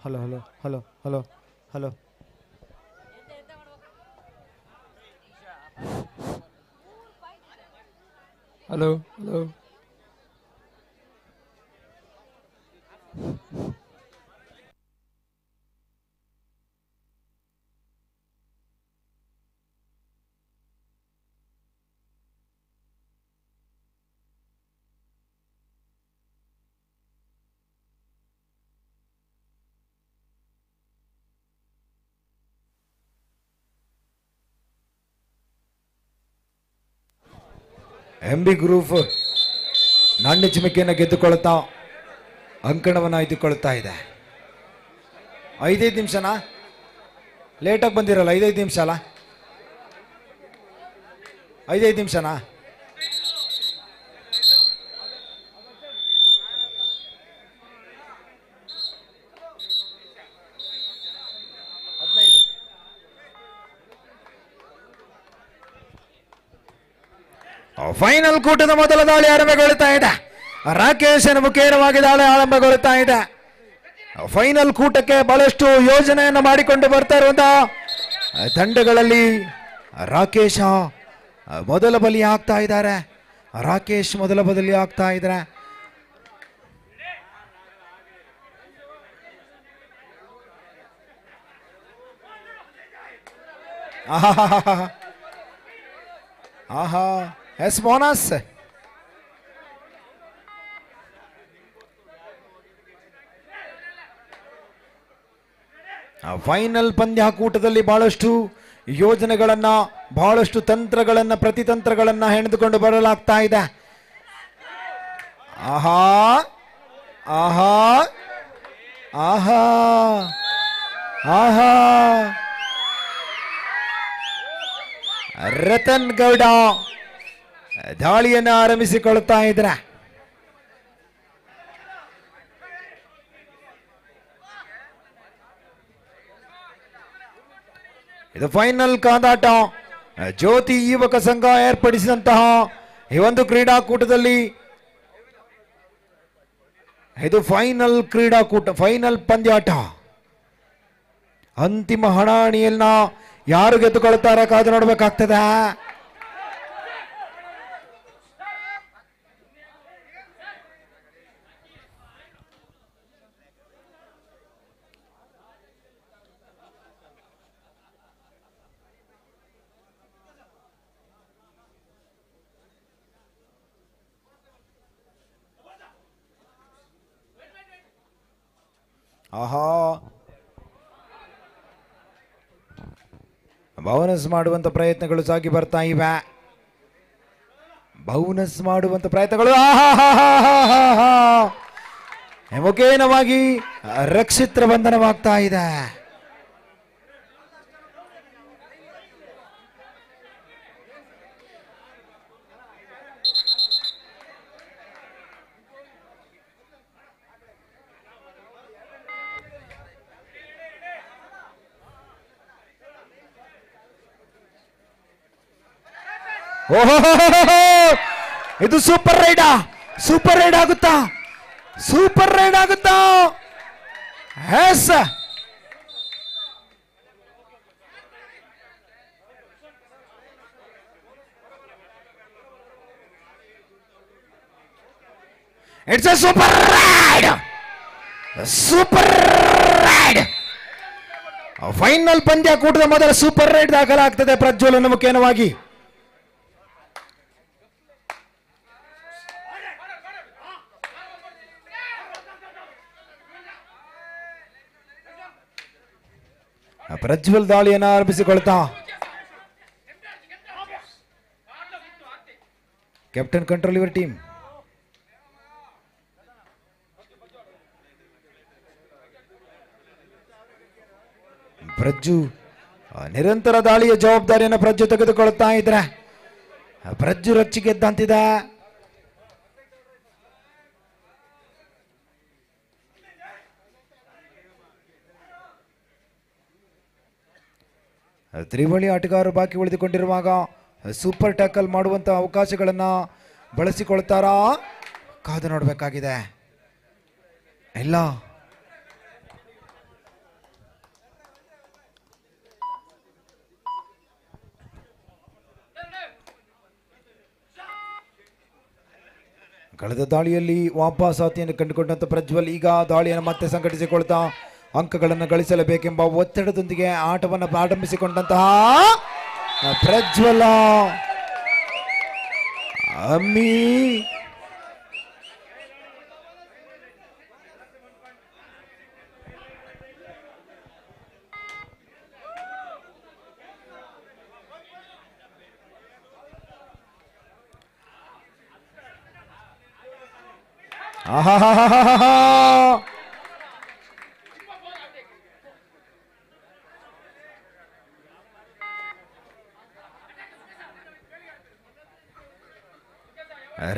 Hello hello hello hello hello hello hello MB group ನಾಣ್ಯ ಚಿಮಿಕೆಯನ್ನು ಗೆದ್ದುಕೊಳ್ಳುತ್ತಾ ಅಂಕಣವನ್ನು ಆಯ್ದುಕೊಳ್ಳುತ್ತಾ ಇದೆ. 5 ನಿಮಿಷನಾ ಲೇಟಾಗಿ ಬಂದಿರಲ್ಲ? 5 ನಿಮಿಷ ಅಲ್ಲ? 5 ನಿಮಿಷನಾ? ಫೈನಲ್ ಕೂಟದ ಮೊದಲ ದಾಳಿ ಆರಂಭಗೊಳ್ಳುತ್ತಾ ಇದೆ. ರಾಕೇಶನ ಮುಖೇನವಾಗಿ ದಾಳಿ ಆರಂಭಗೊಳ್ಳುತ್ತಾ ಇದೆ. ಫೈನಲ್ ಕೂಟಕ್ಕೆ ಬಹಳಷ್ಟು ಯೋಜನೆಯನ್ನು ಮಾಡಿಕೊಂಡು ಬರ್ತಾ ಇರುವಂತಹ ತಂಡಗಳಲ್ಲಿ ರಾಕೇಶ ಮೊದಲ ಬಲಿ ಆಗ್ತಾ ಇದ್ದಾರೆ. ರಾಕೇಶ್ ಮೊದಲ ಬಲಿ ಆಗ್ತಾ ಇದ್ದಾರೆ. ಆಹಾ ಎಸ್ ಬೋನಸ್. ಫೈನಲ್ ಪಂದ್ಯಾಕೂಟದಲ್ಲಿ ಬಹಳಷ್ಟು ಯೋಜನೆಗಳನ್ನ, ಬಹಳಷ್ಟು ತಂತ್ರಗಳನ್ನ, ಪ್ರತಿತಂತ್ರಗಳನ್ನ ಹೆಣೆದುಕೊಂಡು ಬರಲಾಗ್ತಾ ಇದೆ. ಆಹಾ ಆಹಾ ಆಹಾ ಆಹಾ ರತನ್ ಗೌಡ ದಾಳಿಯನ್ನು ಆರಂಭಿಸಿಕೊಳ್ಳುತ್ತಾ ಇದ್ದಾರೆ. ಇದು ಫೈನಲ್ ಕಾದಾಟ. ಜ್ಯೋತಿ ಯುವಕ ಸಂಘ ಏರ್ಪಡಿಸಿದಂತಹ ಈ ಒಂದು ಕ್ರೀಡಾಕೂಟದಲ್ಲಿ ಇದು ಫೈನಲ್ ಕ್ರೀಡಾಕೂಟ, ಫೈನಲ್ ಪಂದ್ಯಾಟ. ಅಂತಿಮ ಹಣಾಹಣಿಯನ್ನ ಯಾರು ಗೆದ್ದುಕೊಳ್ತಾರೆ ಕಾದು ನೋಡ್ಬೇಕಾಗ್ತದೆ. ಆಹಾ ಬೌನಸ್ ಮಾಡುವಂತ ಪ್ರಯತ್ನಗಳು ಸಾಗಿ ಬರ್ತಾ ಇವೆ. ಬೌನಸ್ ಮಾಡುವಂತ ಪ್ರಯತ್ನಗಳು ಮುಖೇನವಾಗಿ ರಕ್ಷಿತ್ರ ಬಂಧನವಾಗ್ತಾ ಇದೆ. ಓಹೋ ಇದು ಸೂಪರ್ ರೈಡ್, ಸೂಪರ್ ರೈಡ್ ಆಗುತ್ತಾ? ಸೂಪರ್ ರೈಡ್ ಆಗುತ್ತಾ? Yes it's a super raid, super raid. Final ಪಂದ್ಯಾಕೂಟದ ಮೊದಲ ಸೂಪರ್ ರೈಡ್ ದಾಖಲಾಗ್ತದೆ ಪ್ರಜ್ವಲನ ಮುಖೇನವಾಗಿ. ಪ್ರಜ್ವಲ್ ದಾಳಿಯನ್ನು ಆರಂಭಿಸಿಕೊಳ್ತಾ captain control your team. Prajju ನಿರಂತರ ದಾಳಿಯ ಜವಾಬ್ದಾರಿಯನ್ನು ಪ್ರಜ್ಜು ತೆಗೆದುಕೊಳ್ತಾ ಇದ್ರೆ ಪ್ರಜ್ಜು ರಚ್ಚಿಗೆದ್ದಂತಿದೆ. ತ್ರಿವಳಿ ಆಟಗಾರರು ಬಾಕಿ ಉಳಿದುಕೊಂಡಿರುವಾಗ ಸೂಪರ್ ಟ್ಯಾಕಲ್ ಮಾಡುವಂತ ಅವಕಾಶಗಳನ್ನ ಬಳಸಿಕೊಳ್ತಾರಾ ಕಾದು ನೋಡಬೇಕಾಗಿದೆ. ಎಲ್ಲ ಕಳೆದ ದಾಳಿಯಲ್ಲಿ ವಾಪಸಾತಿಯನ್ನು ಕಂಡುಕೊಂಡಂತ ಪ್ರಜ್ವಲ್ ಈಗ ದಾಳಿಯನ್ನು ಮತ್ತೆ ಸಂಘಟಿಸಿಕೊಳ್ತಾ ಅಂಕಗಳನ್ನು ಗಳಿಸಲೇಬೇಕೆಂಬ ಒತ್ತಡದೊಂದಿಗೆ ಆಟವನ್ನು ಪ್ರಾರಂಭಿಸಿಕೊಂಡಂತಹ ಪ್ರಜ್ವಲ ಅಮ್ಮಿ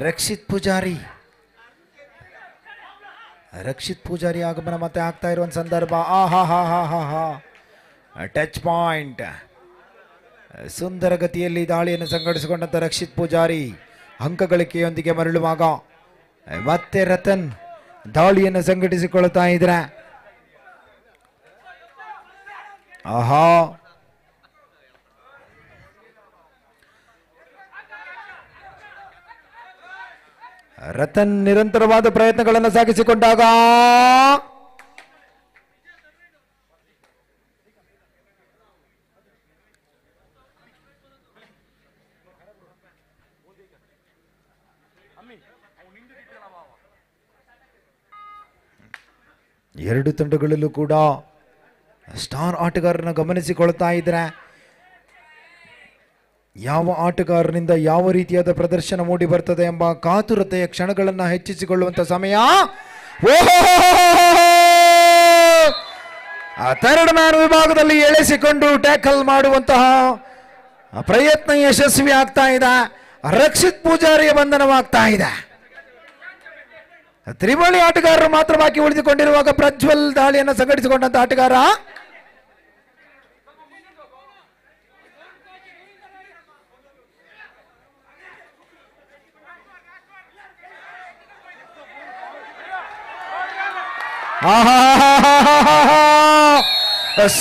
ರಕ್ಷಿತ್ ಪೂಜಾರಿ ಆಗಮನ ಮತ್ತೆ ಆಗ್ತಾ ಇರುವಂತ ಸಂದರ್ಭ. Touch point. ಸುಂದರ ಗತಿಯಲ್ಲಿ ದಾಳಿಯನ್ನು ಸಂಘಟಿಸಿಕೊಂಡಂತ ರಕ್ಷಿತ್ ಪೂಜಾರಿ ಅಂಕ ಗಳಿಕೆಯೊಂದಿಗೆ ಮರಳುವಾಗ ಮತ್ತೆ ರತನ್ ದಾಳಿಯನ್ನು ಸಂಘಟಿಸಿಕೊಳ್ತಾ ಇದ್ರೆ ರತನ್ ನಿರಂತರವಾದ ಪ್ರಯತ್ನಗಳನ್ನು ಸಾಗಿಸಿಕೊಂಡಾಗ ಎರಡು ತಂಡಗಳಲ್ಲೂ ಕೂಡ ಸ್ಟಾರ್ ಆಟಗಾರರನ್ನು ಗಮನಿಸಿಕೊಳ್ತಾ ಇದ್ರೆ ಯಾವ ಆಟಗಾರನಿಂದ ಯಾವ ರೀತಿಯಾದ ಪ್ರದರ್ಶನ ಮೂಡಿ ಬರ್ತದೆ ಎಂಬ ಕಾತುರತೆಯ ಕ್ಷಣಗಳನ್ನು ಹೆಚ್ಚಿಸಿಕೊಳ್ಳುವಂತ ಸಮಯ. ಥರ್ಡ್ ಮ್ಯಾನ್ ವಿಭಾಗದಲ್ಲಿ ಎಳೆಸಿಕೊಂಡು ಟ್ಯಾಕಲ್ ಮಾಡುವಂತಹ ಪ್ರಯತ್ನ ಯಶಸ್ವಿ ಆಗ್ತಾ ಇದೆ. ರಕ್ಷಿತ್ ಪೂಜಾರಿಯ ಬಂಧನವಾಗ್ತಾ ಇದೆ. ತ್ರಿವಳಿ ಆಟಗಾರರು ಮಾತ್ರ ಬಾಕಿ ಉಳಿದುಕೊಂಡಿರುವಾಗ ಪ್ರಜ್ವಲ್ ದಾಳಿಯನ್ನು ಸಂಘಟಿಸಿಕೊಂಡಂತ ಆಟಗಾರ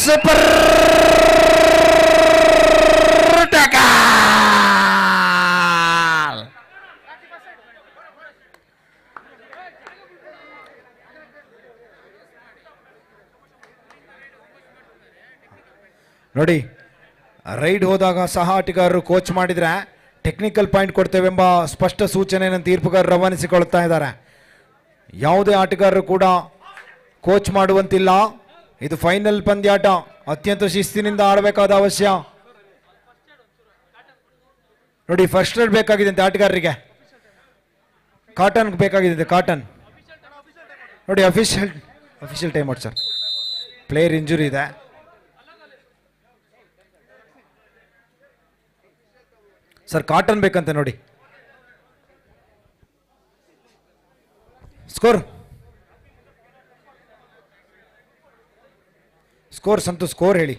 ಸೂಪರ್ ನೋಡಿ, ರೈಡ್ ಹೋದಾಗ ಸಹ ಆಟಗಾರರು ಕೋಚ್ ಮಾಡಿದ್ರೆ ಟೆಕ್ನಿಕಲ್ ಪಾಯಿಂಟ್ ಕೊಡ್ತೇವೆಂಬ ಸ್ಪಷ್ಟ ಸೂಚನೆಯನ್ನು ತೀರ್ಪುಗಾರರು ರವಾನಿಸಿಕೊಳ್ತಾ ಇದ್ದಾರೆ. ಯಾವುದೇ ಆಟಗಾರರು ಕೂಡ ಕೋಚ್ ಮಾಡುವಂತಿಲ್ಲ. ಇದು ಫೈನಲ್ ಪಂದ್ಯಾಟ, ಅತ್ಯಂತ ಶಿಸ್ತಿನಿಂದ ಆಡಬೇಕಾದ ಅವಶ್ಯ. ನೋಡಿ, ಫಸ್ಟ್ ಏಡ್ ಬೇಕಾಗಿದೆ ಅಂತ ಆಟಗಾರರಿಗೆ, ಕಾಟನ್ ಬೇಕಾಗಿದೆ. ಕಾಟನ್ ನೋಡಿ, official time out sir, player injury ಇದೆ. ಸರ್ ಕಾಟನ್ ಬೇಕಂತೆ ನೋಡಿ. ಸ್ಕೋರ್ ಸಂತು, ಸ್ಕೋರ್ ಹೇಳಿ.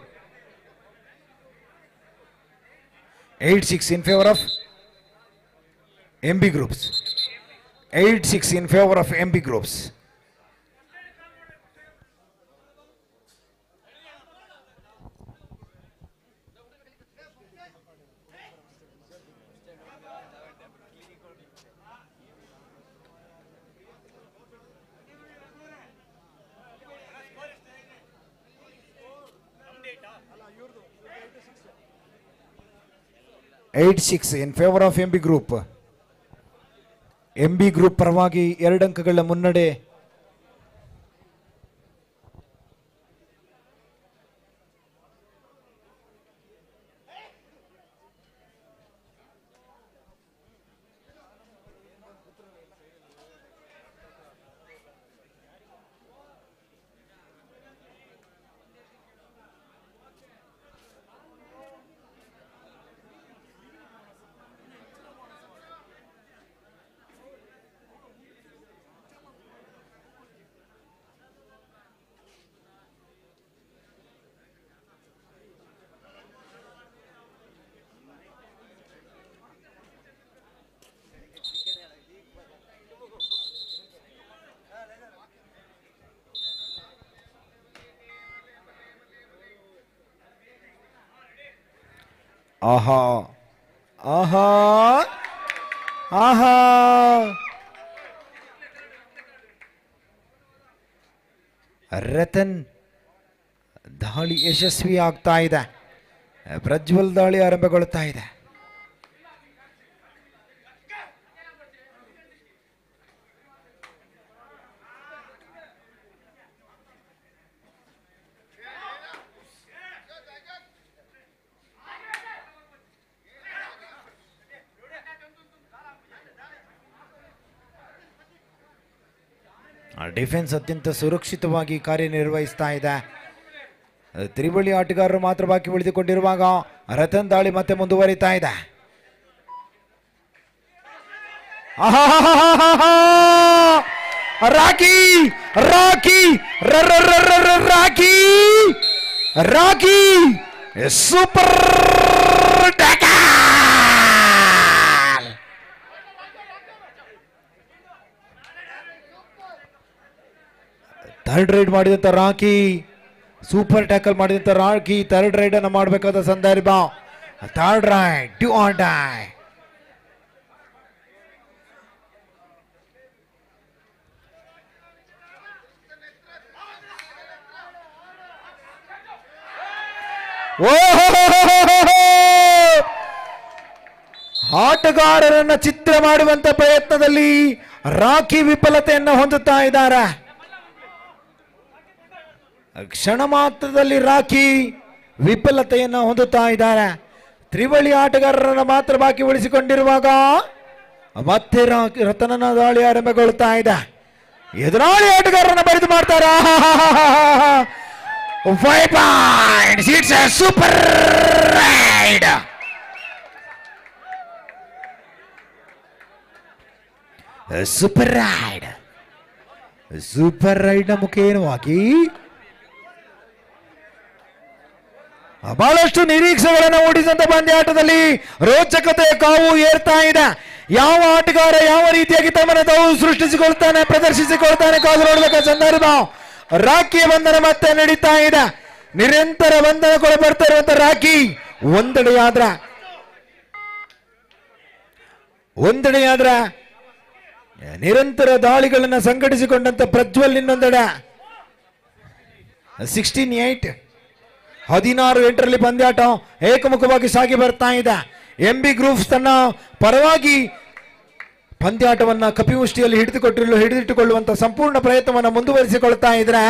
8-6 in favor of MB Groups. 8-6 in favor of MB Groups. in favor of MB Group. MB Group ಪರವಾಗಿ 2 ಅಂಕಗಳ ಮುನ್ನಡೆ. ಆಹಾ ಆಹಾ ಆಹಾ ರತನ್ ದಾಳಿ ಯಶಸ್ವಿ ಆಗ್ತಾ ಇದೆ. ಪ್ರಜ್ವಲ್ ದಾಳಿ ಆರಂಭಗೊಳ್ತಾ ಇದೆ. ಡಿಫೆನ್ಸ್ ಅತ್ಯಂತ ಸುರಕ್ಷಿತವಾಗಿ ಕಾರ್ಯನಿರ್ವಹಿಸ್ತಾ ಇದೆ. ತ್ರಿಬಳಿ ಆಟಗಾರರು ಮಾತ್ರ ಬಾಕಿ ಉಳಿದುಕೊಂಡಿರುವಾಗ ರತನ್ ದಾಳಿ ಮತ್ತೆ ಮುಂದುವರಿತಾ ಇದೆ. Rocky Rocky Rocky Rocky super third raid ಮಾಡಿದಂತ ರಾಕಿ, ಸೂಪರ್ ಟ್ಯಾಕಲ್ ಮಾಡಿದಂತ ರಾಕಿ ಥರ್ಡ್ ರೈಡ್ ಅನ್ನು ಮಾಡಬೇಕಾದ ಸಂದರ್ಭ. Third raid do or die. ಆಟಗಾರರನ್ನ ಚಿತ್ರ ಮಾಡುವಂತ ಪ್ರಯತ್ನದಲ್ಲಿ ರಾಕಿ ವಿಫಲತೆಯನ್ನು ಹೊಂದುತ್ತಾ ಇದ್ದಾರೆ. ಕ್ಷಣ ಮಾತ್ರದಲ್ಲಿ ರಾಕಿ ವಿಫಲತೆಯನ್ನು ಹೊಂದುತ್ತಾ ಇದ್ದಾರೆ. ತ್ರಿವಳಿ ಆಟಗಾರರನ್ನು ಮಾತ್ರ ಬಾಕಿ ಉಳಿಸಿಕೊಂಡಿರುವಾಗ ಮತ್ತೆ ರತನನ ದಾಳಿ ಆರಂಭಗೊಳ್ಳುತ್ತಾ ಇದೆ. ಎದುರಾಳಿ ಆಟಗಾರರನ್ನು ಬರಿದು ಮಾಡ್ತಾರ. 5 points. It's a super ride. Super raid. Super ride ನ ಮುಖೇನವಾಗಿ ಬಹಳಷ್ಟು ನಿರೀಕ್ಷೆಗಳನ್ನು ಮೂಡಿಸಿದಂತ ಪಂದ್ಯಾಟದಲ್ಲಿ ರೋಚಕತೆಯ ಕಾವು ಏರ್ತಾ ಇದೆ. ಯಾವ ಆಟಗಾರ ಯಾವ ರೀತಿಯಾಗಿ ತಮ್ಮನ್ನು ತಾವು ಸೃಷ್ಟಿಸಿಕೊಳ್ತಾನೆ, ಪ್ರದರ್ಶಿಸಿಕೊಳ್ತಾನೆ, ಕಾದು ನೋಡಬೇಕ ಸಂದರ್ಭ. ರಾಖಿಯ ಬಂಧನ ಮತ್ತೆ ನಡೀತಾ ಇದೆ. ನಿರಂತರ ಬಂಧನ ಕೂಡ ಬರ್ತಾ ಇರುವಂತ ರಾಖಿ ಒಂದೆಡೆಯಾದ್ರ ನಿರಂತರ ದಾಳಿಗಳನ್ನು ಸಂಘಟಿಸಿಕೊಂಡಂತ ಪ್ರಜ್ವಲ್ ಇನ್ನೊಂದೆಡೆ. 16-8 16-8ರಲ್ಲಿ ಪಂದ್ಯಾಟ ಏಕಮುಖವಾಗಿ ಸಾಗಿ ಬರ್ತಾ ಇದೆ. MB ಗ್ರೂಪ್ಸ್ ತನ್ನ ಪರವಾಗಿ ಪಂದ್ಯಾಟವನ್ನ ಕಪಿಮುಷ್ಟಿಯಲ್ಲಿ ಹಿಡಿದಿಟ್ಟುಕೊಳ್ಳುವಂತ ಸಂಪೂರ್ಣ ಪ್ರಯತ್ನವನ್ನು ಮುಂದುವರಿಸಿಕೊಳ್ತಾ ಇದ್ರೆ,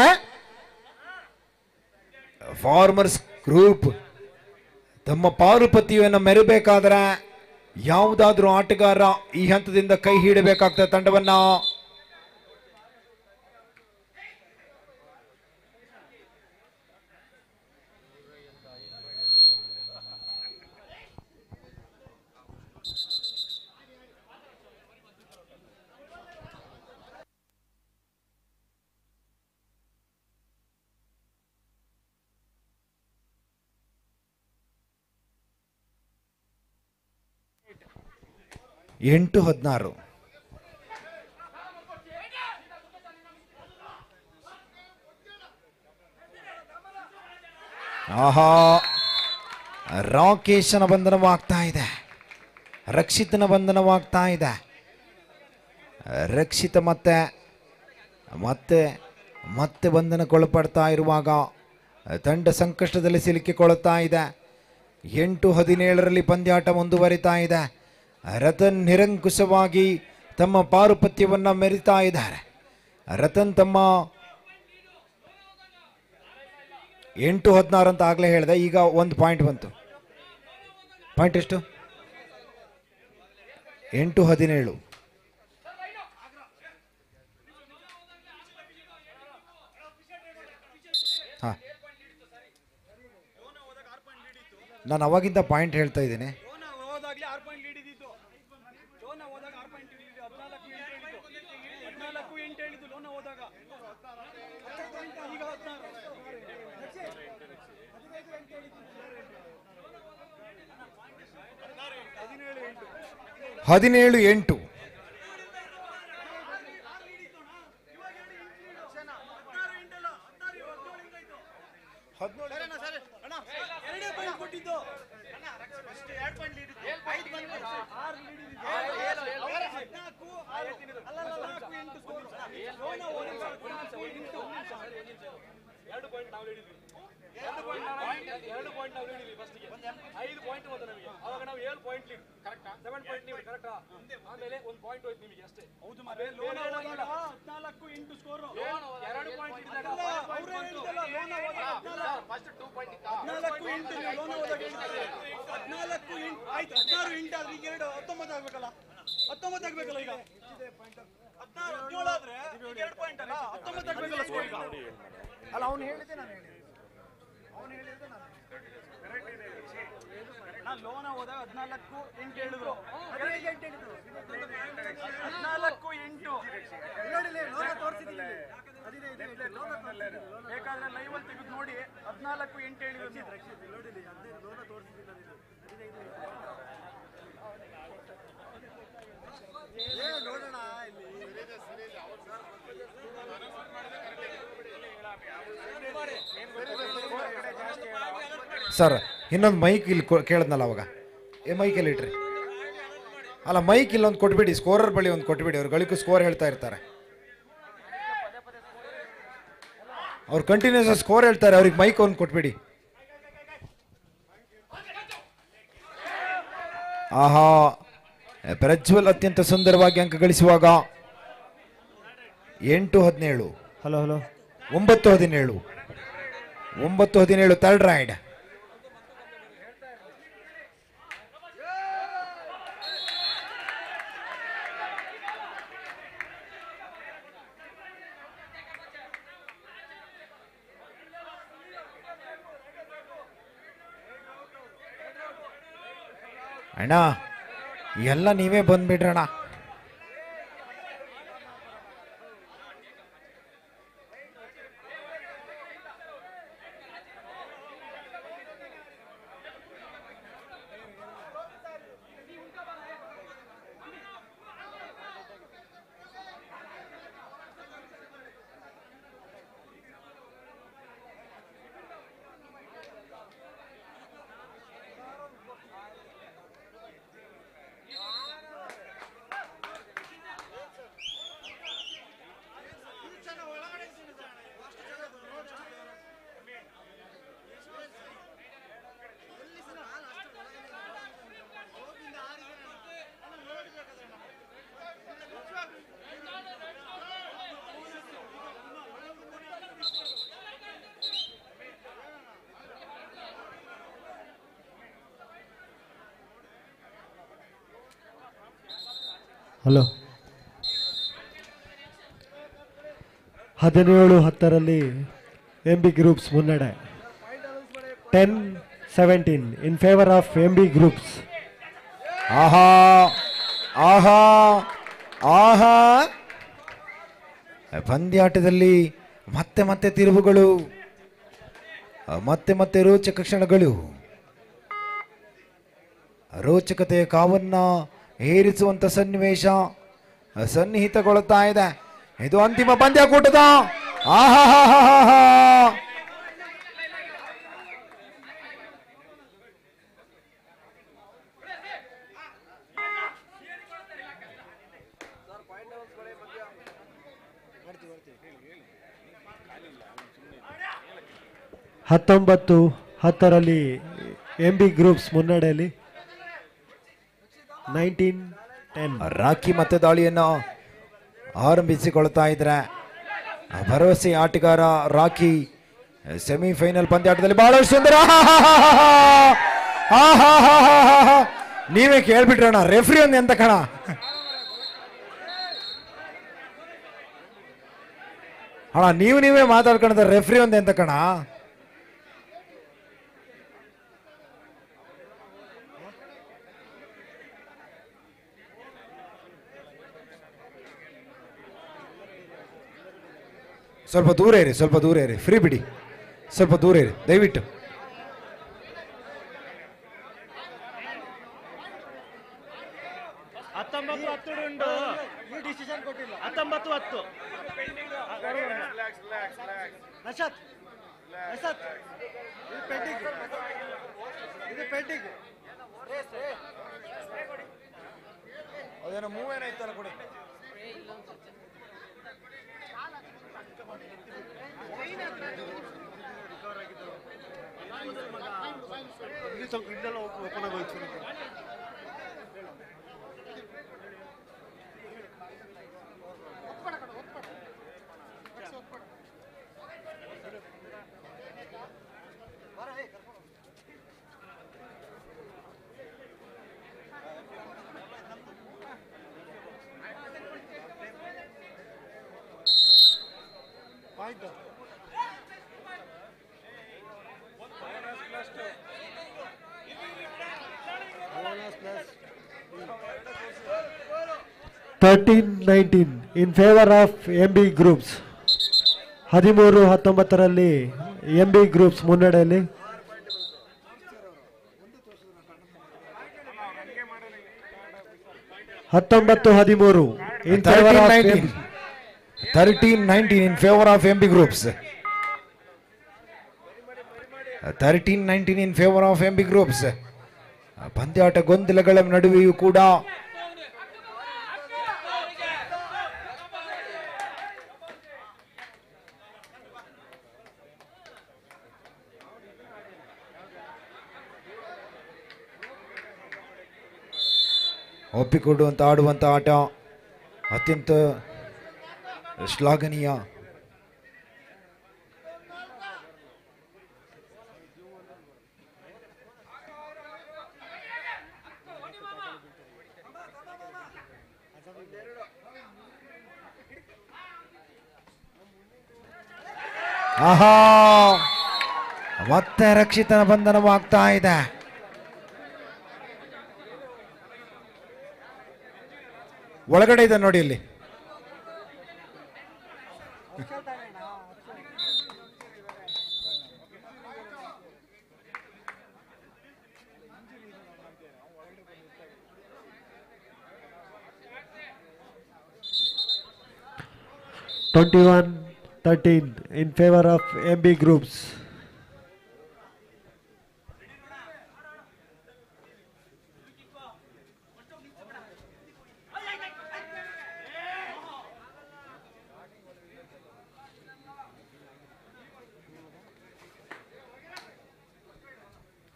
ಫಾರ್ಮರ್ಸ್ ಗ್ರೂಪ್ ತಮ್ಮ ಪಾರುಪತಿಯನ್ನು ಮೆರಬೇಕಾದ್ರೆ ಯಾವುದಾದ್ರೂ ಆಟಗಾರ ಈ ಹಂತದಿಂದ ಕೈ ಹಿಡಬೇಕಾಗ್ತದೆ ತಂಡವನ್ನ. ಎಂಟು 16 ಆಹಾ, ರಾಕೇಶನ ಬಂಧನವಾಗ್ತಾ ಇದೆ. ರಕ್ಷಿತನ ಬಂಧನವಾಗ್ತಾ ಇದೆ. ರಕ್ಷಿತ ಮತ್ತೆ ಮತ್ತೆ ಮತ್ತೆ ಬಂಧನಕ್ಕೊಳಪಡ್ತಾ ಇರುವಾಗ ತಂಡ ಸಂಕಷ್ಟದಲ್ಲಿ ಸಿಲುಕಿಕೊಳ್ಳುತ್ತಾ ಇದೆ. 8-17ರಲ್ಲಿ ಪಂದ್ಯಾಟ ಮುಂದುವರಿತಾ ಇದೆ. ರತನ್ ನಿರಂಕುಶವಾಗಿ ತಮ್ಮ ಪಾರುಪತ್ಯವನ್ನ ಮೆರಿತಾ ಇದ್ದಾರೆ. ರತನ್ ತಮ್ಮ 8-16 ಅಂತ ಆಗ್ಲೇ ಹೇಳಿದೆ. ಈಗ ಒಂದು ಪಾಯಿಂಟ್ ಬಂತು. ಪಾಯಿಂಟ್ ಎಷ್ಟು? 8-17. ಹಾ, ನಾನು ಅವಾಗಿಂದ ಪಾಯಿಂಟ್ ಹೇಳ್ತಾ ಇದ್ದೇನೆ. ಹದಿನೇಳು 8. 2 ಪಾಯಿಂಟ್ ನಾವು ಹೇಳಿದ್ವಿ 2 ಪಾಯಿಂಟ್ ನಾವು ಹೇಳಿದ್ವಿ ಫಸ್ಟ್ಗೆ 5 ಪಾಯಿಂಟ್ ಬಂತು ನಮಗೆ ಅವಾಗ ನಾವು 7 ಪಾಯಿಂಟ್ ಲೀಡ್ ಕರೆಕ್ಟಾ 7 ಪಾಯಿಂಟ್ ಲೀಡ್ ಕರೆಕ್ಟಾ ಆಮೇಲೆ 1 ಪಾಯಿಂಟ್ ಹೋಯ್ತು ನಿಮಗೆ ಅಷ್ಟೇ ಹೌದು ಮತ್ತೆ ಲೋನ್ 14 ಇಂಟು ಸ್ಕೋರ್ 2 ಪಾಯಿಂಟ್ ಇದ್ದಾಗ ಅವರು ಹೇಳಿದಲ್ಲ loan first 2 point 14 into loan ಹೋದಾಗ 14 ಇಂಟು ಆಯ್ತು 16 ಇಂಟು ಆದ್ರೆ ಈಗ 19 ಆಗಬೇಕಲ್ಲ 19 ಆಗಬೇಕಲ್ಲ ಈಗ 16 17 ಆದ್ರೆ 2 ಪಾಯಿಂಟ್ ಅಲ್ಲ 19 ಆಗಬೇಕಲ್ಲ ಸ್ಕೋರ್ ಈಗ ಅಲ್ಲ ಅವನು ಹೇಳಿದೆ ನಾನು ಹೇಳಿದೆ ನಾನು ಲೋನ ಹೋದಾಗ 14 ಇಂಟು ಹೇಳಿದ್ರು 14 ಇಂಟು ಬೇಕಾದ್ರೆ ಲೈವ್ ಅಲ್ಲಿ ತೆಗೆದು ನೋಡಿ 14 ಇಂಟು ಹೇಳಿದ್ರು ನೋಡೋಣ ಸರ್ ಇನ್ನೊಂದು ಮೈಕ್ ಇಲ್ಲಿ ಕೇಳಿದ್ನಲ್ಲ ಅವಾಗ ಮೈಕಲ್ಲಿ ಇಟ್ರಿ ಅಲ್ಲ ಮೈಕ್ ಇಲ್ಲೊಂದು ಕೊಟ್ಬಿಡಿ ಸ್ಕೋರರ್ ಬಳಿ ಒಂದು ಕೊಟ್ಬಿಡಿ ಅವ್ರು ಗಳಿಗೂ ಸ್ಕೋರ್ ಹೇಳ್ತಾ ಇರ್ತಾರೆ ಅವ್ರು ಕಂಟಿನ್ಯೂಸ್ ಸ್ಕೋರ್ ಹೇಳ್ತಾರೆ ಅವ್ರಿಗೆ ಮೈಕ್ ಒಂದು ಕೊಟ್ಬಿಡಿ ಆಹಾ ಪ್ರಜ್ವಲ್ ಅತ್ಯಂತ ಸುಂದರವಾಗಿ ಅಂಕ ಗಳಿಸುವಾಗ 8-17 ಹಲೋ ಹಲೋ 9-17 9-17 ಥರ್ಡ್ ರೈಡ್ ಅಣ್ಣ ಎಲ್ಲ ನೀವೇ ಬಂದ್ಬಿಡ್ರಣ್ಣ ಹಲೋ 17-10 MB ಗ್ರೂಪ್ಸ್ ಮುನ್ನಡೆ 10-17 ಇನ್ ಫೇವರ್ ಆಫ್ MB ಗ್ರೂಪ್ಸ್ ಆಹಾ ಆಹಾ ಆಹಾ ಪಂದ್ಯಾಟದಲ್ಲಿ ಮತ್ತೆ ಮತ್ತೆ ತಿರುವುಗಳು ಮತ್ತೆ ಮತ್ತೆ ರೋಚಕ ಕ್ಷಣಗಳು ರೋಚಕತೆಯ ಕಾವನ್ನ ಏರಿಸುವಂತ ಸನ್ನಿವೇಶ ಸನ್ನಿಹಿತಗೊಳ್ಳುತ್ತಾ ಇದೆ ಇದು ಅಂತಿಮ ಪಂದ್ಯಕೂಟದ ಆಹಾ ಹತ್ತೊಂಬತ್ತು 10 MB ಗ್ರೂಪ್ಸ್ ಮುನ್ನಡೆಯಲ್ಲಿ 19-10 ರಾಖಿ ಮತ್ತೆ ದಾಳಿಯನ್ನು ಆರಂಭಿಸಿಕೊಳ್ತಾ ಇದ್ರೆ ಭರವಸೆ ಆಟಗಾರ ರಾಖಿ ಸೆಮಿಫೈನಲ್ ಪಂದ್ಯಾಟದಲ್ಲಿ ಬಹಳಷ್ಟು ಸುಂದರ ನೀವೇ ಕೇಳ್ಬಿಟ್ರಣ್ಣ ರೆಫ್ರಿ ಒಂದು ಎಂತ ಕಣ ಅಣ್ಣ ನೀವೇ ಮಾತಾಡ್ಕೊಂಡ ರೆಫ್ರಿ ಒಂದು ಎಂತ ಕಣ ಸ್ವಲ್ಪ ದೂರ ಇರಿ ಫ್ರೀ ಬಿಡಿ ಸ್ವಲ್ಪ ದೂರ ಇರಿ ದಯವಿಟ್ಟು 19-10 ಅದೇನೋ ಮೂವ್ ಏನಾಯ್ತಲ್ಲ ಕೊಡಿ 13-19 in favor of MB Groups. 13-19ರಲ್ಲಿ MB Groups ಮುನ್ನಡೆಯಲ್ಲಿ. 19-13 in favor of 13-19 in favor of MB Groups. 13-19 in favor of MB Groups. ಪಂದ್ಯಾಟ ಗೊಂದಲಗಳ ನಡುವೆಯೂ ಕೂಡ ಒಪ್ಪಿಕೊಡುವಂತ ಆಡುವಂತ ಆಟ ಅತ್ಯಂತ ಶ್ಲಾಘನೀಯ. ಆಹಾ, ಮತ್ತೆ ರಕ್ಷಿತನ ಬಂಧನವಾಗ್ತಾ ಇದೆ. ಒಳಗಡೆ ಇದೆ ನೋಡಿ ಇಲ್ಲಿ. (21-13) in favor of MB Groups.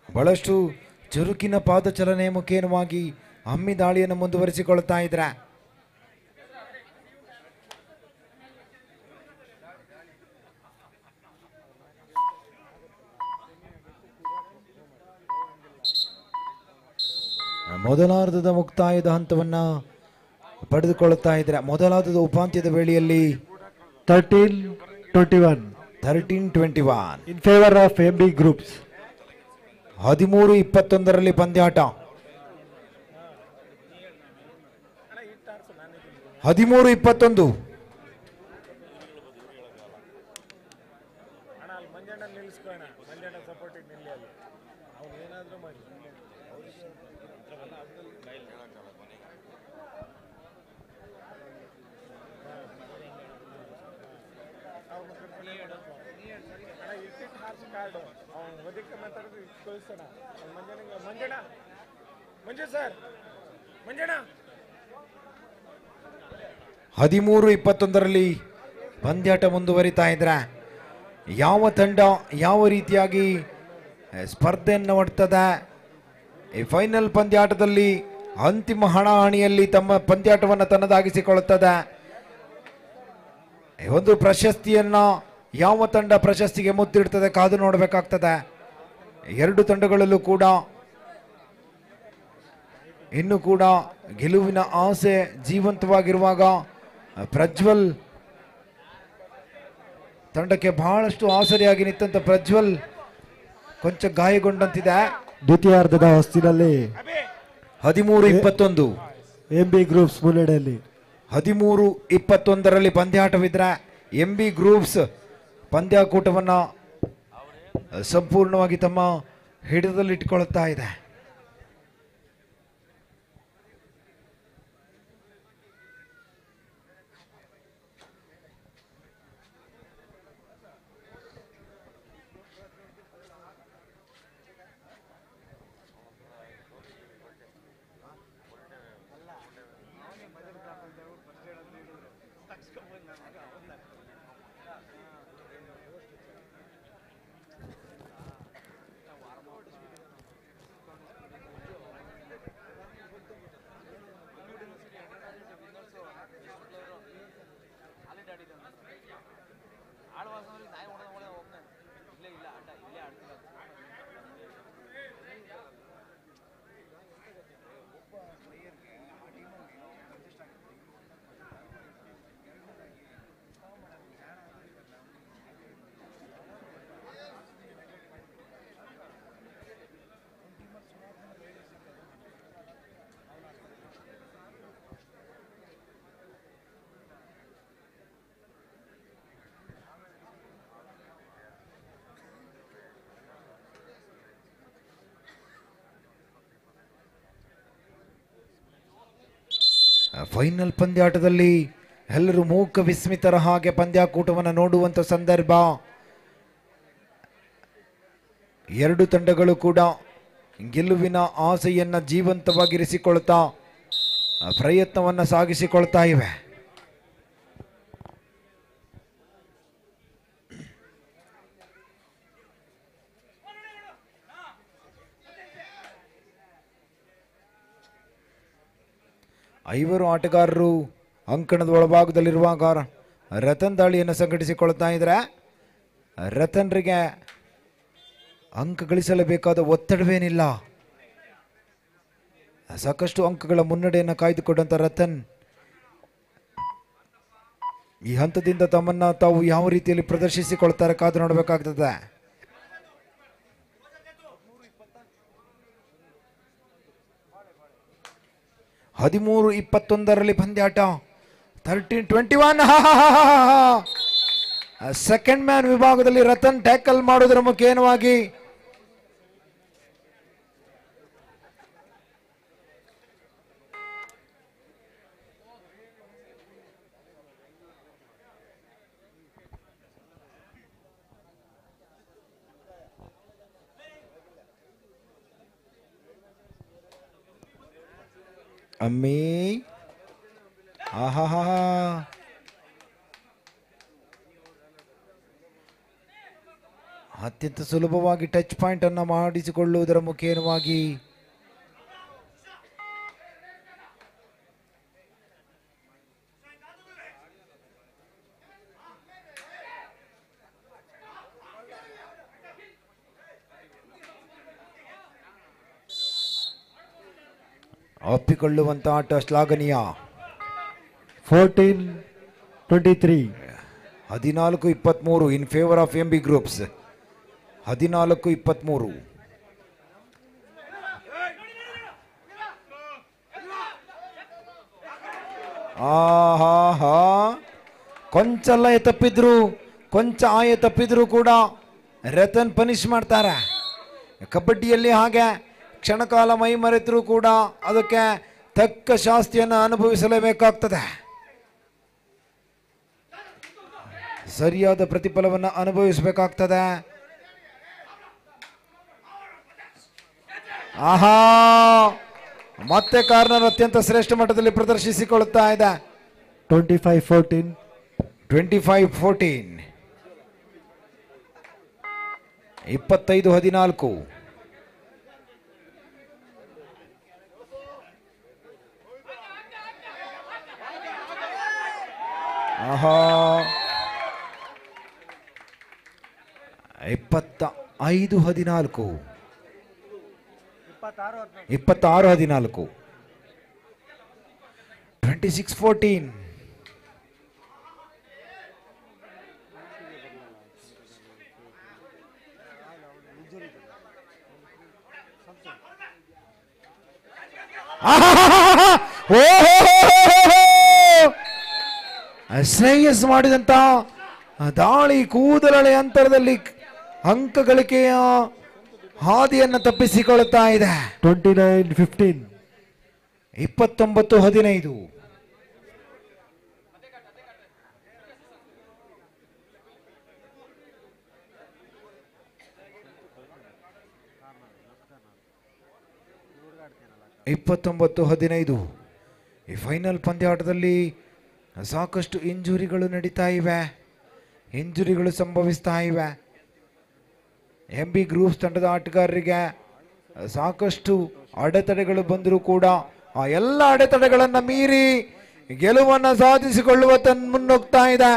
ಬಹಳಷ್ಟು ಚುರುಕಿನ ಪಾದಚಲನೆ ಮುಖೇನವಾಗಿ ಹಮ್ಮಿ ದಾಳಿಯನ್ನು ಮುಂದುವರಿಸಿಕೊಳ್ತಾ ಇದ್ರೆ ಮೊದಲಾರ್ಧದ ಮುಕ್ತಾಯದ ಹಂತವನ್ನ ಪಡೆದುಕೊಳ್ಳುತ್ತಾ ಇದ್ರೆ ಮೊದಲಾರ್ಧದ ಉಪಾಂತ್ಯದ ವೇಳೆಯಲ್ಲಿ 13-21 in favor of MB Groups. 13-21 ಪಂದ್ಯಾಟ. 13-21 13-21 ಪಂದ್ಯಾಟ ಮುಂದುವರಿತಾ ಇದ್ರೆ ಯಾವ ತಂಡ ಯಾವ ರೀತಿಯಾಗಿ ಸ್ಪರ್ಧೆಯನ್ನು ಮಾಡ್ತದೆ ಈ ಫೈನಲ್ ಪಂದ್ಯಾಟದಲ್ಲಿ ಅಂತಿಮ ಹಣಾಹಣಿಯಲ್ಲಿ ತಮ್ಮ ಪಂದ್ಯಾಟವನ್ನು ತನ್ನದಾಗಿಸಿಕೊಳ್ಳುತ್ತದೆ. ಒಂದು ಪ್ರಶಸ್ತಿಯನ್ನ ಯಾವ ತಂಡ ಪ್ರಶಸ್ತಿಗೆ ಮುತ್ತಿಡ್ತದೆ ಕಾದು ನೋಡಬೇಕಾಗ್ತದೆ. ಎರಡು ತಂಡಗಳಲ್ಲೂ ಕೂಡ ಇನ್ನು ಕೂಡ ಗೆಲುವಿನ ಆಸೆ ಜೀವಂತವಾಗಿರುವಾಗ ಪ್ರಜ್ವಲ್ ತಂಡಕ್ಕೆ ಬಹಳಷ್ಟು ಆಸರೆಯಾಗಿ ನಿಂತ ಪ್ರಜ್ವಲ್ ಕೊಂಚ ಗಾಯಗೊಂಡಂತಿದೆ. ದ್ವಿತೀಯಾರ್ಧದ ಹೊಸ್ತಿನಲ್ಲಿ 13-21 MB Groups ಮುನ್ನಡೆಯಲ್ಲಿ. 13-21 ಪಂದ್ಯಾಟವಿದ್ರೆ MB ಗ್ರೂಪ್ಸ್ ಪಂದ್ಯಾಕೂಟವನ್ನ ಸಂಪೂರ್ಣವಾಗಿ ತಮ್ಮ ಹಿಡಿತದಲ್ಲಿಟ್ಟುಕೊಳ್ಳುತ್ತಾ ಇದೆ. ಫೈನಲ್ ಪಂದ್ಯಾಟದಲ್ಲಿ ಎಲ್ಲರೂ ಮೂಕ ವಿಸ್ಮಿತರ ಹಾಗೆ ಪಂದ್ಯಾಕೂಟವನ್ನು ನೋಡುವಂಥ ಸಂದರ್ಭ. ಎರಡು ತಂಡಗಳು ಕೂಡ ಗೆಲುವಿನ ಆಸೆಯನ್ನು ಜೀವಂತವಾಗಿರಿಸಿಕೊಳ್ತಾ ಪ್ರಯತ್ನವನ್ನು ಸಾಗಿಸಿಕೊಳ್ತಾ ಇವೆ. ಐವರು ಆಟಗಾರರು ಅಂಕಣದ ಒಳಭಾಗದಲ್ಲಿರುವಾಗ ರತನ್ ದಾಳಿಯನ್ನು ಸಂಘಟಿಸಿಕೊಳ್ತಾ ಇದ್ದಾರೆ. ರತನ್ರಿಗೆ ಅಂಕ ಗಳಿಸಲೇಬೇಕಾದ ಒತ್ತಡವೇನಿಲ್ಲ. ಸಾಕಷ್ಟು ಅಂಕಗಳ ಮುನ್ನಡೆಯನ್ನು ಕಾಯ್ದುಕೊಂಡಂತ ರತನ್ ಈ ಹಂತದಿಂದ ತಮ್ಮನ್ನ ತಾವು ಯಾವ ರೀತಿಯಲ್ಲಿ ಪ್ರದರ್ಶಿಸಿಕೊಳ್ತಾರೆ ಕಾದು ನೋಡಬೇಕಾಗ್ತದೆ. ಹದಿಮೂರು 21 ಪಂದ್ಯಾಟ 13-21. ಸೆಕೆಂಡ್ ಮ್ಯಾನ್ ವಿಭಾಗದಲ್ಲಿ ರತನ್ ಟ್ಯಾಕಲ್ ಮಾಡುವುದರ ಮುಖೇನವಾಗಿ ಅಮ್ಮಿ ಆಹಾ ಅತ್ಯಂತ ಸುಲಭವಾಗಿ ಟಚ್ ಪಾಯಿಂಟ್ ಅನ್ನು ಮಾಡಿಸಿಕೊಳ್ಳುವುದರ ಮುಖೇನವಾಗಿ ಒಪ್ಪಿಕೊಳ್ಳುವಂತ ಆಟ ಶ್ಲಾಘನೀಯ. 14-23. 14-23 in favour of MB groups. 14-23. ಆಹಾ ಕೊಂಚ ಲಯ ತಪ್ಪಿದ್ರು, ಕೊಂಚ ಆಯ ತಪ್ಪಿದ್ರು ಕೂಡ ರತನ್ ಪನಿಷ್ ಮಾಡ್ತಾರೆ. ಕಬಡ್ಡಿಯಲ್ಲಿ ಹಾಗೆ ಕ್ಷಣಕಾಲ ಮೈ ಮರೆತರೂ ಕೂಡ ಅದಕ್ಕೆ ತಕ್ಕ ಶಾಸ್ತಿಯನ್ನು ಅನುಭವಿಸಲೇಬೇಕಾಗ್ತದೆ. ಸರಿಯಾದ ಪ್ರತಿಫಲವನ್ನು ಅನುಭವಿಸಬೇಕಾಗ್ತದೆ. ಆಹಾ ಮತ್ತೆ ಕಾರ್ನರ್ ಅತ್ಯಂತ ಶ್ರೇಷ್ಠ ಮಟ್ಟದಲ್ಲಿ ಪ್ರದರ್ಶಿಸಿಕೊಳ್ಳುತ್ತಾ ಇದೆ. 25-14. 25-14. 25-14. ಆಹಾ 25-14. 26-14. 26-14. ಶ್ರೇಯಸ್ ಮಾಡಿದಂತ ದಾಳಿ ಕೂದಲಳೆ ಅಂತರದಲ್ಲಿ ಅಂಕ ಗಳಿಕೆಯ ಹಾದಿಯನ್ನು ತಪ್ಪಿಸಿಕೊಳ್ಳುತ್ತಾ ಇದೆ. 29-15. 29-15. ಈ ಫೈನಲ್ ಪಂದ್ಯಾಟದಲ್ಲಿ ಸಾಕಷ್ಟು ಇಂಜುರಿಗಳು ನಡೀತಾ ಇವೆ, ಇಂಜುರಿಗಳು ಸಂಭವಿಸ್ತಾ ಇವೆ. ಎಂಬಿ ಗ್ರೂಪ್ಸ್ ತಂಡದ ಆಟಗಾರರಿಗೆ ಸಾಕಷ್ಟು ಅಡೆತಡೆಗಳು ಬಂದರೂ ಕೂಡ ಆ ಎಲ್ಲ ಅಡೆತಡೆಗಳನ್ನು ಮೀರಿ ಗೆಲುವನ್ನು ಸಾಧಿಸಿಕೊಳ್ಳುವ ಮುನ್ನೋಗ್ತಾ ಇದೆ.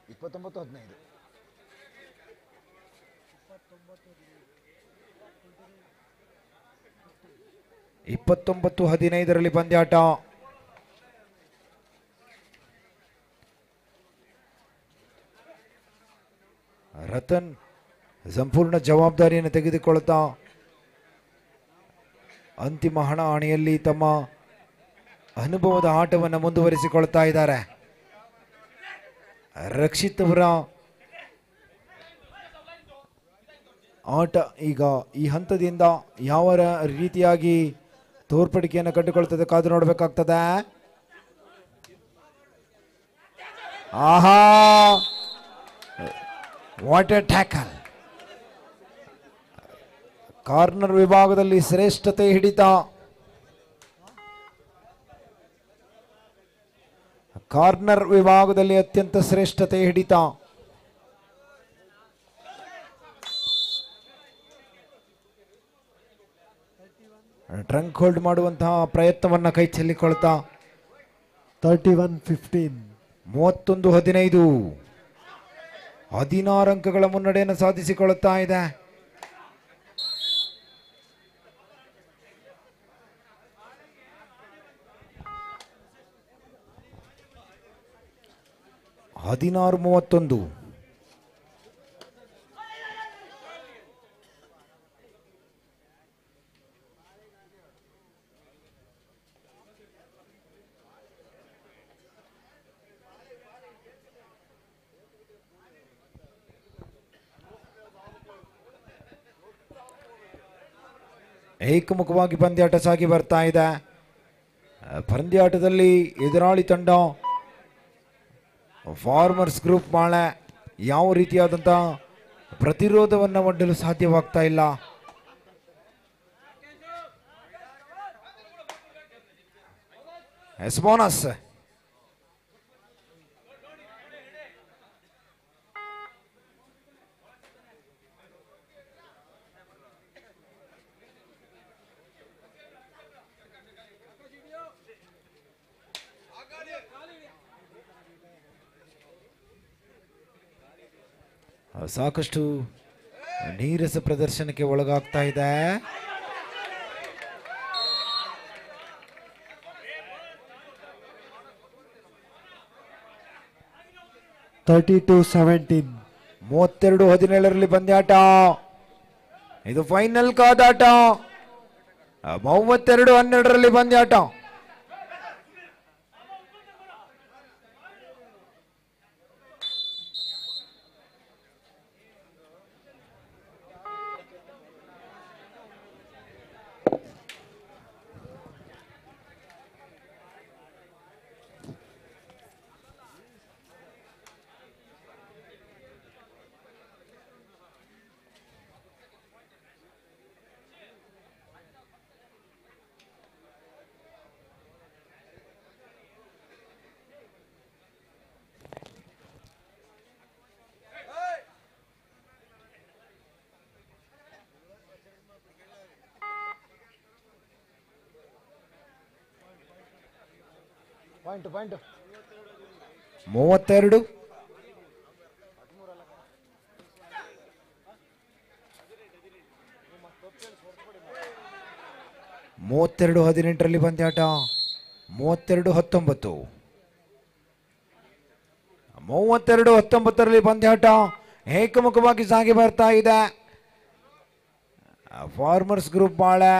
(29-15) 29-15 ಪಂದ್ಯಾಟ. ರತನ್ ಸಂಪೂರ್ಣ ಜವಾಬ್ದಾರಿಯನ್ನು ತೆಗೆದುಕೊಳ್ಳುತ್ತಾ ಅಂತಿಮ ಹಣ ಆಣೆಯಲ್ಲಿ ತಮ್ಮ ಅನುಭವದ ಆಟವನ್ನು ಮುಂದುವರಿಸಿಕೊಳ್ತಾ ಇದ್ದಾರೆ. ರಕ್ಷಿತ್ ಅವರ ಆಟ ಈಗ ಈ ಹಂತದಿಂದ ಯಾವ ರೀತಿಯಾಗಿ ತೋರ್ಪಡಿಕೆಯನ್ನು ಕಂಡುಕೊಳ್ತದೆ ಕಾದು ನೋಡಬೇಕಾಗ್ತದೆ. ಆಹಾ, ವಾಟ್ ಎ ಟ್ಯಾಕಲ್! ಕಾರ್ನರ್ ವಿಭಾಗದಲ್ಲಿ ಶ್ರೇಷ್ಠತೆ ಹಿಡಿತ. ಕಾರ್ನರ್ ವಿಭಾಗದಲ್ಲಿ ಅತ್ಯಂತ ಶ್ರೇಷ್ಠತೆ ಹಿಡಿತ. ಟ್ರಂಕ್ ಹೋಲ್ಡ್ ಮಾಡುವಂತಹ ಪ್ರಯತ್ನವನ್ನ ಕೈ ಚೆಲ್ಲಿಕೊಳ್ತಾ 31-15. 31-15 16 ಅಂಕಗಳ ಮುನ್ನಡೆಯನ್ನು ಸಾಧಿಸಿಕೊಳ್ಳುತ್ತಾ ಇದೆ. ಹದಿನಾರು 31. ಏಕಮುಖವಾಗಿ ಪಂದ್ಯಾಟ ಸಾಗಿ ಬರ್ತಾ ಇದೆ. ಪಂದ್ಯಾಟದಲ್ಲಿ ಎದುರಾಳಿ ತಂಡ ಫಾರ್ಮರ್ಸ್ ಗ್ರೂಪ್ ಮಾಳೆ ಯಾವ ರೀತಿಯಾದಂಥ ಪ್ರತಿರೋಧವನ್ನು ಒಡ್ಡಲು ಸಾಧ್ಯವಾಗ್ತಾ ಇಲ್ಲ. ಎಸ್ಬೋನಸ್ ಸಾಕಷ್ಟು ನೀರಸ ಪ್ರದರ್ಶನಕ್ಕೆ ಒಳಗಾಗ್ತಾ ಇದೆ. Thirty-two 17. 32-17 ಪಂದ್ಯಾಟ. ಇದು ಫೈನಲ್ ಕಾದಾಟ. 32-12 ಪಂದ್ಯಾಟ. Point. 32. ಮೂವತ್ತೆರಡು 18 ಪಂದ್ಯಾಟ. 32-19. 32-19 ಪಂದ್ಯಾಟ ಏಕಮುಖವಾಗಿ ಸಾಗಿ ಬರ್ತಾ ಇದೆ. ಫಾರ್ಮರ್ಸ್ ಗ್ರೂಪ್ ಬಾಳೆ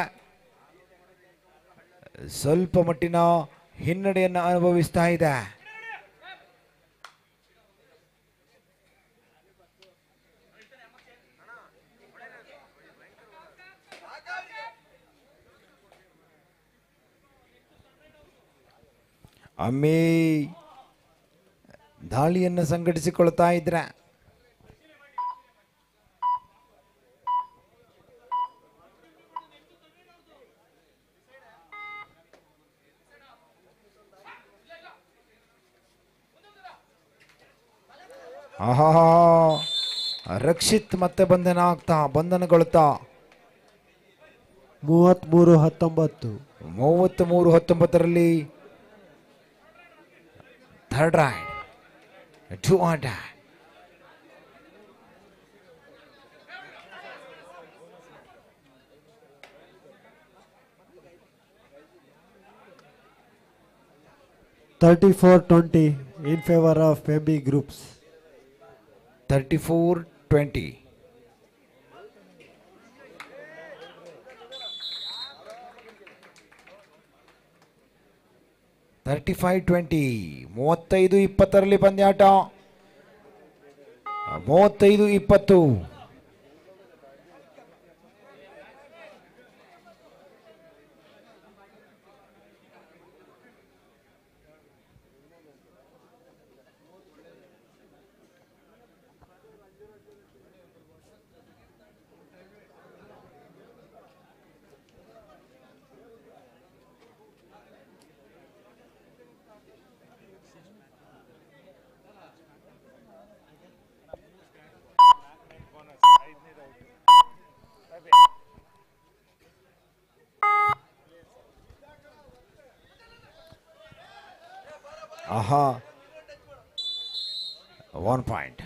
ಸ್ವಲ್ಪ ಮಟ್ಟಿನ ಹಿನ್ನಡೆಯನ್ನು ಅನುಭವಿಸ್ತಾ ಇದೆ. ಅಮ್ಮಿ ದಾಳಿಯನ್ನು ಸಂಘಟಿಸಿಕೊಳ್ತಾ ಇದ್ರೆ ಆಹಾ, ರಕ್ಷಿತ್ ಮತ್ತೆ ಬಂಧನಗೊಳ್ತಾ 33-19. 33-19 third ride 2 on die. $34-20 in favor of FEB groups. 34-20. $35-20. 35-20 ಪಂದ್ಯಾಟ. 35-20. Aha. 1 point.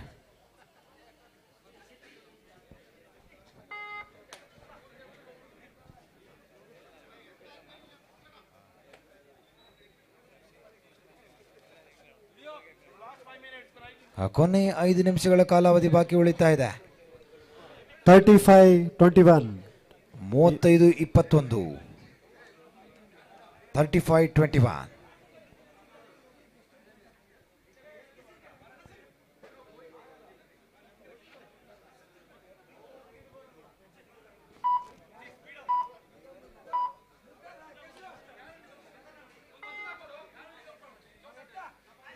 ಕೊನೆ 5 ನಿಮಿಷಗಳ ಕಾಲಾವಧಿ ಬಾಕಿ ಉಳಿತಾ ಇದೆ. 35-21. 35-21. 35-21.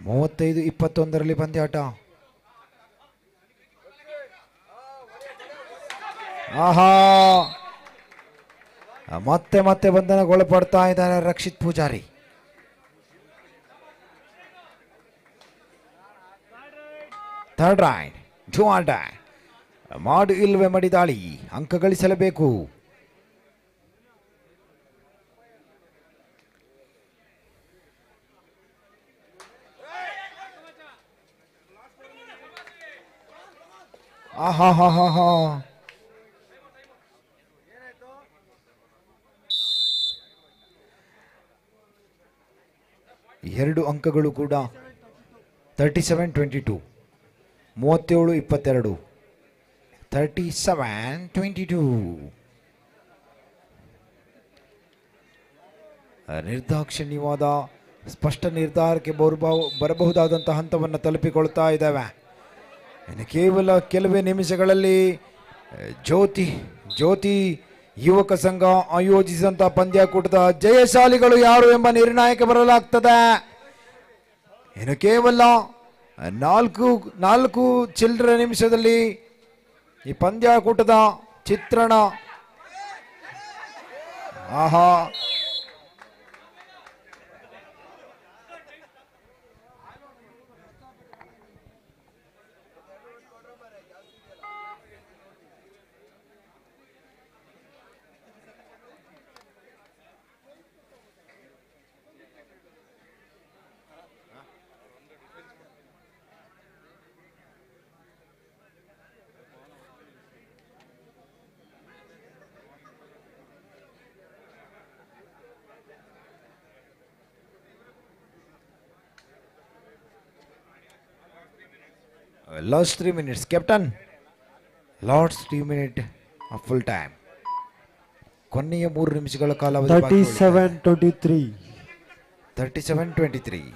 ಮೂವತ್ತೈದು 21ರಲ್ಲಿ ಪಂದ್ಯಾಟ. ಆಹಾ, ಮತ್ತೆ ಮತ್ತೆ ಬಂಧನಗೊಳಪಡ್ತಾ ಇದ್ದಾರೆ Rakshith Poojary. Third raid, do or die. ಮಾಡು ಇಲ್ವೇ ಮಡಿದಾಳಿ, ಅಂಕ ಗಳಿಸಲೇಬೇಕು. ಆಹಾ ಹಾ ಹಾ ಹಾ, ಎರಡು ಅಂಕಗಳು ಕೂಡ 37-22. 37-22. 37-22. ನಿರ್ದಾಕ್ಷಿಣ್ಯವಾದ ಸ್ಪಷ್ಟ ನಿರ್ಧಾರಕ್ಕೆ ಬರಬಹುದಾದಂತಹ ಹಂತವನ್ನು ತಲುಪಿಕೊಳ್ತಾ ಇದ್ದಾವೆ. ಇನ್ನು ಕೇವಲ ಕೆಲವೇ ನಿಮಿಷಗಳಲ್ಲಿ ಜ್ಯೋತಿ ಯುವಕ ಸಂಘ ಆಯೋಜಿಸಿದಂಥ ಪಂದ್ಯಾಕೂಟದ ಜಯಶಾಲಿಗಳು ಯಾರು ಎಂಬ ನಿರ್ಣಯಕ್ಕೆ ಬರಲಾಗ್ತದೆ. ಇನ್ನು ಕೇವಲ ನಾಲ್ಕು ಚಿಲ್ಲರೆ ನಿಮಿಷದಲ್ಲಿ ಈ ಪಂದ್ಯಾಕೂಟದ ಚಿತ್ರಣ. ಆಹಾ, last 3 minutes, Captain. Last 3 minutes of full time. ಕೊನೆಯ 3 ನಿಮಿಷಗಳ ಕಾಲಾವಧಿ. 37-23. 37-23.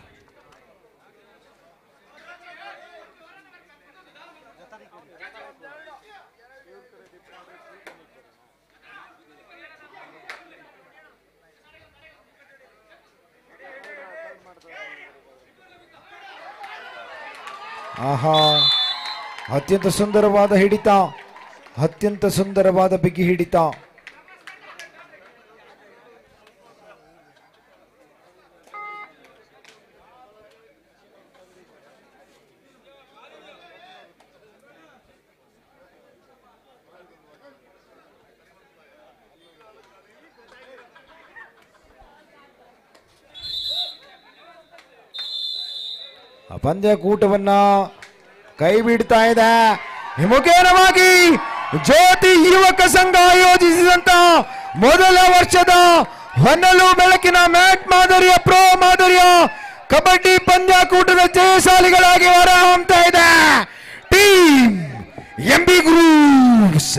ಆಹಾ, ಅತ್ಯಂತ ಸುಂದರವಾದ ಹಿಡಿತ, ಅತ್ಯಂತ ಸುಂದರವಾದ ಬಿಗಿ ಹಿಡಿತ. ಪಂದ್ಯಕೂಟವನ್ನ ಕೈ ಬಿಡ್ತಾ ಇದೆ. ಮುಖೇನವಾಗಿ ಜ್ಯೋತಿ ಯುವಕ ಸಂಘ ಆಯೋಜಿಸಿದಂತ ಮೊದಲ ವರ್ಷದ ಹೊನ್ನಲು ಬೆಳಕಿನ ಮ್ಯಾಟ್ ಮಾದರಿಯ ಪ್ರೋ ಮಾದರಿಯ ಕಬಡ್ಡಿ ಪಂದ್ಯಾಕೂಟದ ಜಯಶಾಲಿಗಳಾಗಿ ಹೊರಹೊಮ್ಮುತ್ತಾ ಇದೆ ಟೀಮ್ ಎಂಬಿ ಗ್ರೂಪ್ಸ್.